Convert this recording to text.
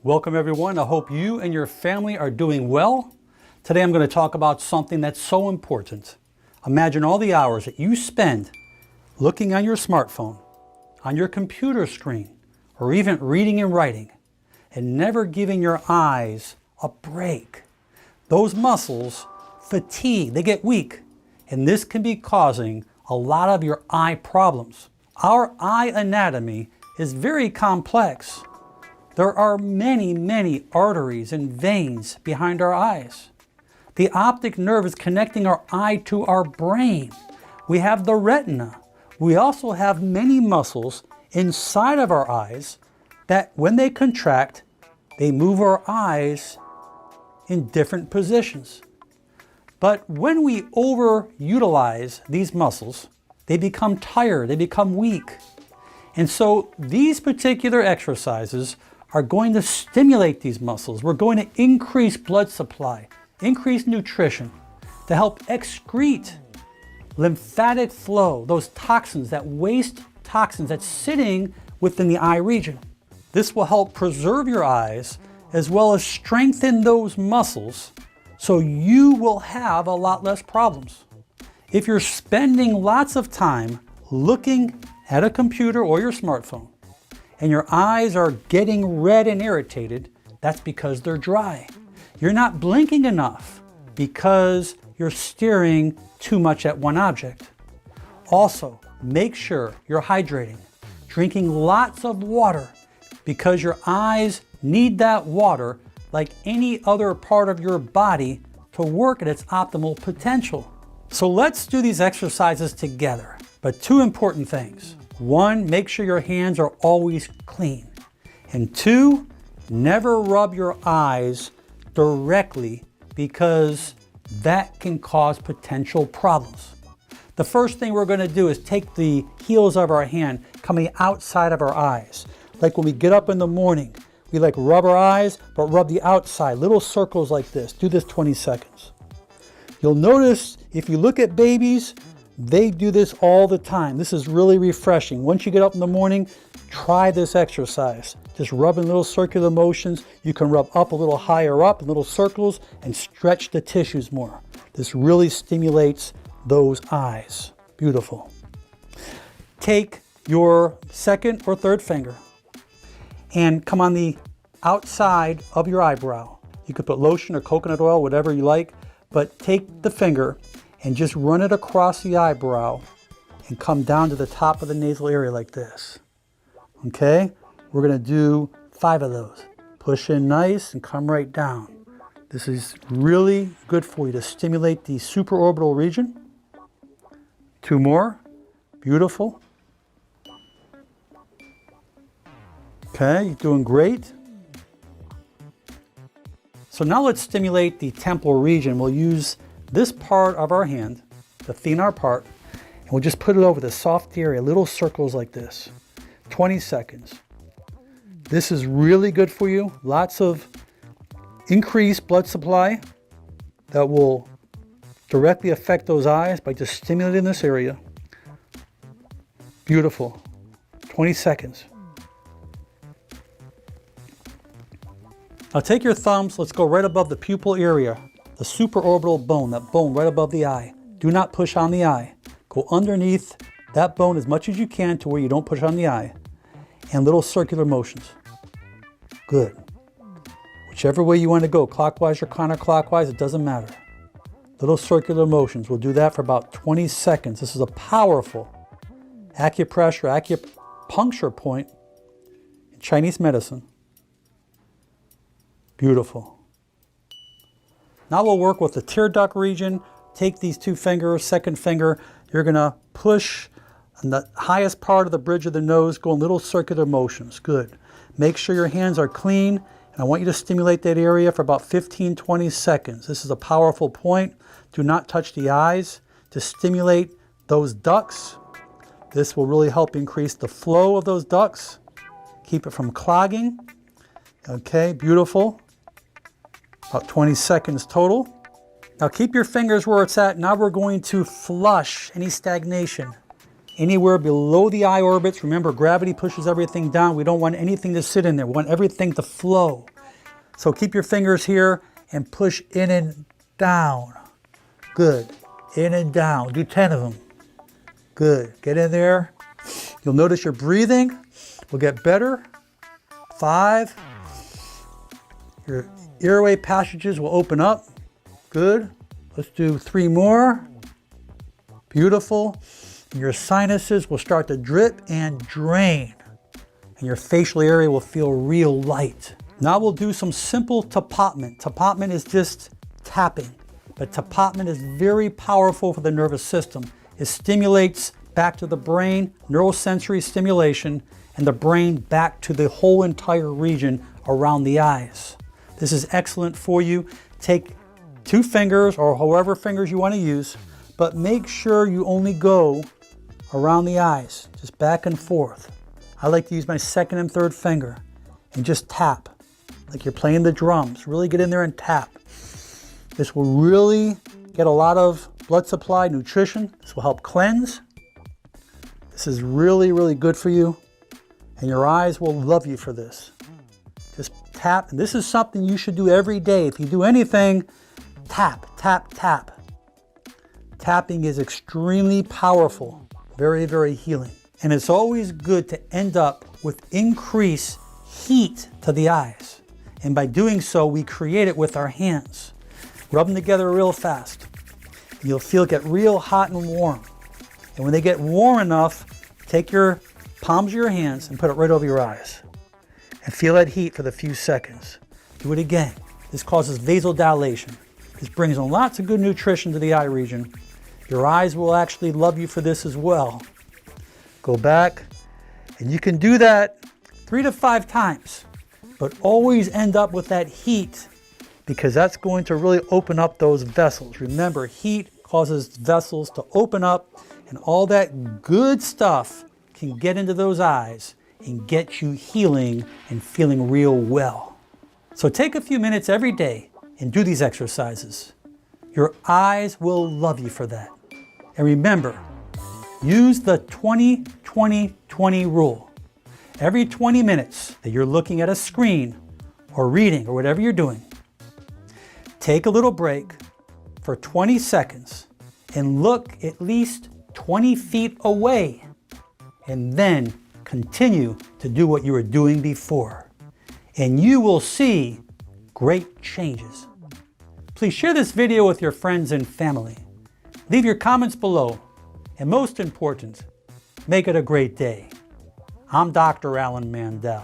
Welcome everyone. I hope you and your family are doing well. Today I'm going to talk about something that's so important. Imagine all the hours that you spend looking on your smartphone, on your computer screen, or even reading and writing, and never giving your eyes a break. Those muscles fatigue, they get weak, and this can be causing a lot of your eye problems. Our eye anatomy is very complex. There are many arteries and veins behind our eyes. The optic nerve is connecting our eye to our brain. We have the retina. We also have many muscles inside of our eyes that when they contract, they move our eyes in different positions. But when we overutilize these muscles, they become tired, they become weak. And so these particular exercises are going to stimulate these muscles. We're going to increase blood supply, increase nutrition to help excrete lymphatic flow, those toxins, that waste toxins that's sitting within the eye region. This will help preserve your eyes as well as strengthen those muscles so you will have a lot less problems. If you're spending lots of time looking at a computer or your smartphone, and your eyes are getting red and irritated, that's because they're dry. You're not blinking enough because you're staring too much at one object. Also, make sure you're hydrating, drinking lots of water because your eyes need that water like any other part of your body to work at its optimal potential. So let's do these exercises together, but two important things. One, make sure your hands are always clean. And two, never rub your eyes directly because that can cause potential problems. The first thing we're going to do is take the heels of our hand coming outside of our eyes. Like when we get up in the morning, we like rub our eyes, but rub the outside, little circles like this. Do this 20 seconds. You'll notice if you look at babies, they do this all the time. This is really refreshing. Once you get up in the morning, try this exercise. Just rubbing little circular motions. You can rub up a little higher up in little circles and stretch the tissues more. This really stimulates those eyes. Beautiful. Take your second or third finger and come on the outside of your eyebrow. You could put lotion or coconut oil, whatever you like, but take the finger and just run it across the eyebrow and come down to the top of the nasal area like this. Okay? We're going to do 5 of those. Push in nice and come right down. This is really good for you to stimulate the supraorbital region. 2 more. Beautiful. Okay, you're doing great. So now let's stimulate the temporal region. We'll use this part of our hand, the thenar part, and we'll just put it over the soft area, little circles like this. 20 seconds. This is really good for you. Lots of increased blood supply that will directly affect those eyes by just stimulating this area. Beautiful. 20 seconds. Now take your thumbs, let's go right above the pupil area. The supraorbital bone, that bone right above the eye. Do not push on the eye. Go underneath that bone as much as you can to where you don't push on the eye. And little circular motions. Good. Whichever way you want to go, clockwise or counterclockwise, it doesn't matter. Little circular motions. We'll do that for about 20 seconds. This is a powerful acupressure, acupuncture point in Chinese medicine. Beautiful. Now we'll work with the tear duct region. Take these 2 fingers, second finger. You're going to push on the highest part of the bridge of the nose, go in little circular motions. Good. Make sure your hands are clean. And I want you to stimulate that area for about 15-20 seconds. This is a powerful point. Do not touch the eyes to stimulate those ducts. This will really help increase the flow of those ducts. Keep it from clogging. Okay, beautiful. About 20 seconds total. Now keep your fingers where it's at. Now we're going to flush any stagnation. Anywhere below the eye orbits. Remember, gravity pushes everything down. We don't want anything to sit in there. We want everything to flow. So keep your fingers here and push in and down. Good. In and down. Do 10 of them. Good. Get in there. You'll notice your breathing will get better. 5. Your airway passages will open up. Good. Let's do 3 more. Beautiful. And your sinuses will start to drip and drain. And your facial area will feel real light. Now we'll do some simple tappement. Tappement is just tapping. But tappement is very powerful for the nervous system. It stimulates back to the brain, neurosensory stimulation, and the brain back to the whole entire region around the eyes. This is excellent for you. Take 2 fingers or however fingers you want to use, but make sure you only go around the eyes, just back and forth. I like to use my 2nd and 3rd finger and just tap like you're playing the drums. Really get in there and tap. This will really get a lot of blood supply, nutrition. This will help cleanse. This is really, really good for you. And your eyes will love you for this. Just tap. And this is something you should do every day. If you do anything, tap, tap, tap. Tapping is extremely powerful. Very, very healing. And it's always good to end up with increased heat to the eyes. And by doing so, we create it with our hands. Rub them together real fast. You'll feel it get real hot and warm. And when they get warm enough, take your palms of your hands and put it right over your eyes. And feel that heat for the few seconds. Do it again. This causes vasodilation. This brings in lots of good nutrition to the eye region. Your eyes will actually love you for this as well. Go back, and you can do that 3 to 5 times, but always end up with that heat because that's going to really open up those vessels. Remember, heat causes vessels to open up, and all that good stuff can get into those eyes and get you healing and feeling real well. So take a few minutes every day and do these exercises. Your eyes will love you for that. And remember, use the 20-20-20 rule. Every 20 minutes that you're looking at a screen or reading or whatever you're doing, take a little break for 20 seconds and look at least 20 feet away, and then continue to do what you were doing before. And you will see great changes. Please share this video with your friends and family. Leave your comments below. And most important, make it a great day. I'm Dr. Alan Mandell.